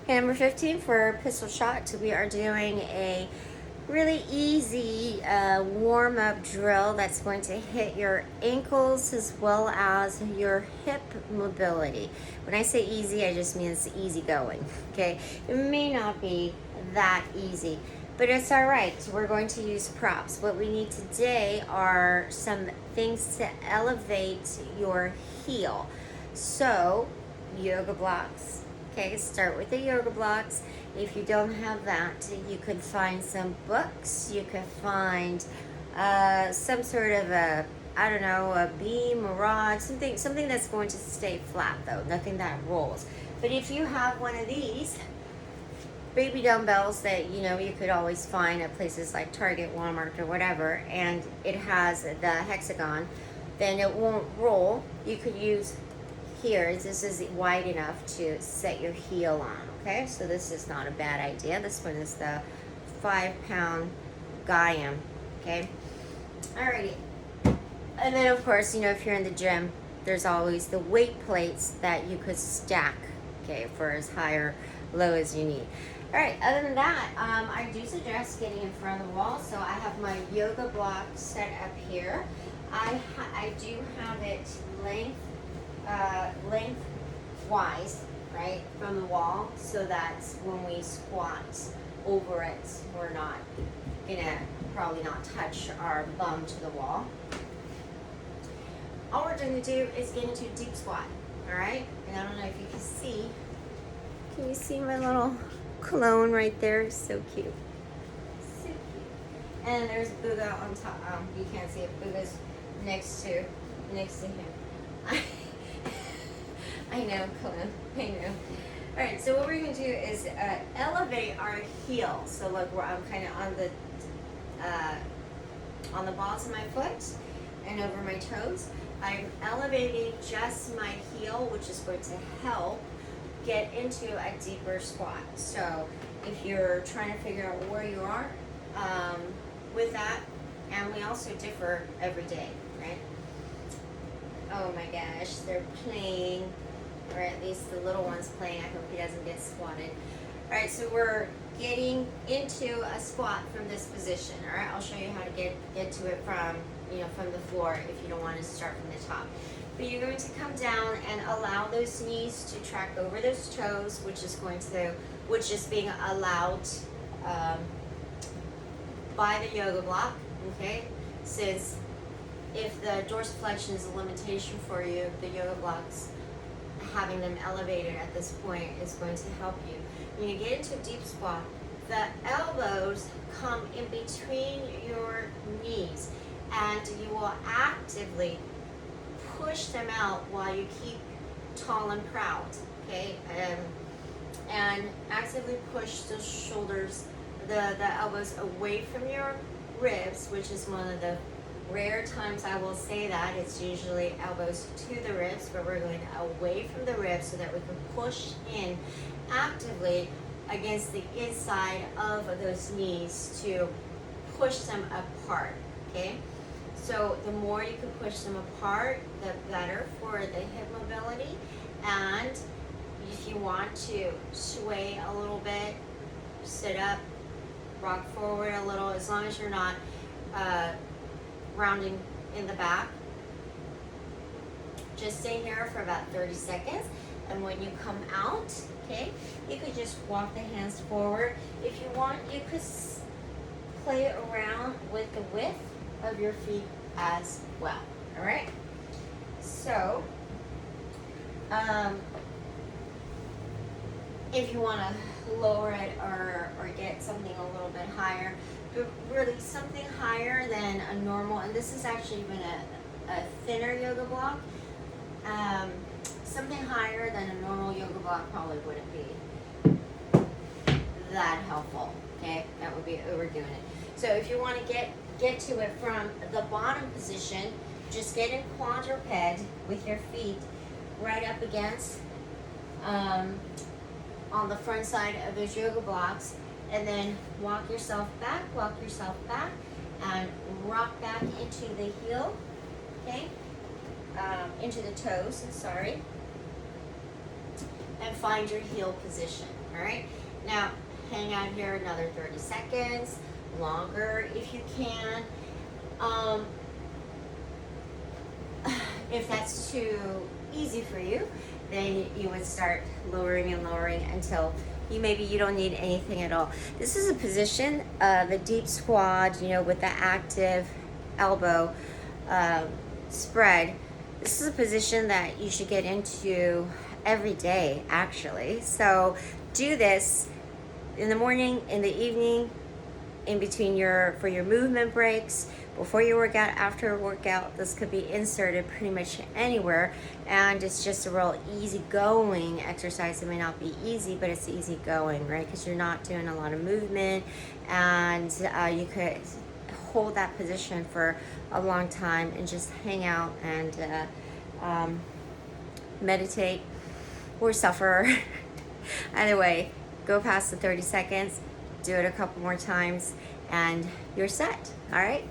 Okay, number 15 for pistol shot, we are doing a really easy warm-up drill that's going to hit your ankles as well as your hip mobility. When I say easy, I just mean it's easy going. Okay, it may not be that easy, but it's all right. We're going to use props. What we need today are some things to elevate your heel. So, yoga blocks. Okay, start with the yoga blocks. If you don't have that, you could find some books. You could find some sort of a, I don't know, a beam, a rod, something that's going to stay flat though, nothing that rolls. But if you have one of these baby dumbbells that you could always find at places like Target, Walmart, or whatever, and it has the hexagon, then it won't roll. You could use here, this is wide enough to set your heel on. Okay, so this is not a bad idea. This one is the 5-pound Gaiam. Okay, alrighty. And then of course, if you're in the gym, there's always the weight plates that you could stack, okay, for as high or low as you need. All right, other than that, I do suggest getting in front of the wall. So I have my yoga block set up here. I do have it lengthwise, right, from the wall, so that when we squat over it, we're not gonna probably not touch our bum to the wall. All we're going to do is get into a deep squat, all right? And I don't know if you can see. Can you see my little clone right there? So cute. So cute. And there's Booga on top. You can't see it. Booga's next to him. I know, clone. I know. All right, so what we're going to do is elevate our heel. So look, I'm kind of on the balls of my foot and over my toes. I'm elevating just my heel, which is going to help get into a deeper squat. So if you're trying to figure out where you are with that, and we also differ every day, right? Oh my gosh, they're playing, or at least the little one's playing. I hope he doesn't get squatted. All right, so we're getting into a squat from this position. All right, I'll show you how to get to it from the floor if you don't want to start from the top. But you're going to come down and allow those knees to track over those toes, which is being allowed by the yoga block. Okay, since if the dorsiflexion is a limitation for you, the yoga blocks, having them elevated at this point is going to help you. When you get into a deep squat, the elbows come in between your knees, and you will actively push them out while you keep tall and proud, okay? And actively push the shoulders, the elbows away from your ribs, which is one of the rare times I will say that. It's usually elbows to the ribs, but we're going away from the ribs so that we can push in actively against the inside of those knees to push them apart, okay? So the more you can push them apart, the better for the hip mobility. And if you want to sway a little bit, sit up, rock forward a little, as long as you're not rounding in the back. Just stay here for about 30 seconds. And when you come out, okay, you could just walk the hands forward. If you want, you could play around with the width of your feet as well. All right. So, if you want to lower it or get something a little bit higher, but really something higher than a normal, and this is actually even a thinner yoga block. Something higher than a normal yoga block probably wouldn't be that helpful. Okay, that would be overdoing it. So if you want to get to it from the bottom position, just get in quadruped with your feet right up against on the front side of those yoga blocks, and then walk yourself back, and rock back into the heel, okay, into the toes, sorry. and find your heel position. All right, now hang out here another 30 seconds, longer if you can. If that's too easy for you, then you would start lowering and lowering until you don't need anything at all. This is a position, the deep squat, with the active elbow spread. This is a position that you should get into every day, actually. So do this in the morning, in the evening, in between for your movement breaks, before your workout, after a workout. This could be inserted pretty much anywhere, and it's just a real easy going exercise. It may not be easy, but it's easy going, right? Because you're not doing a lot of movement, and you could hold that position for a long time and just hang out and meditate or suffer. Either way, go past the 30 seconds, do it a couple more times, and you're set. All right.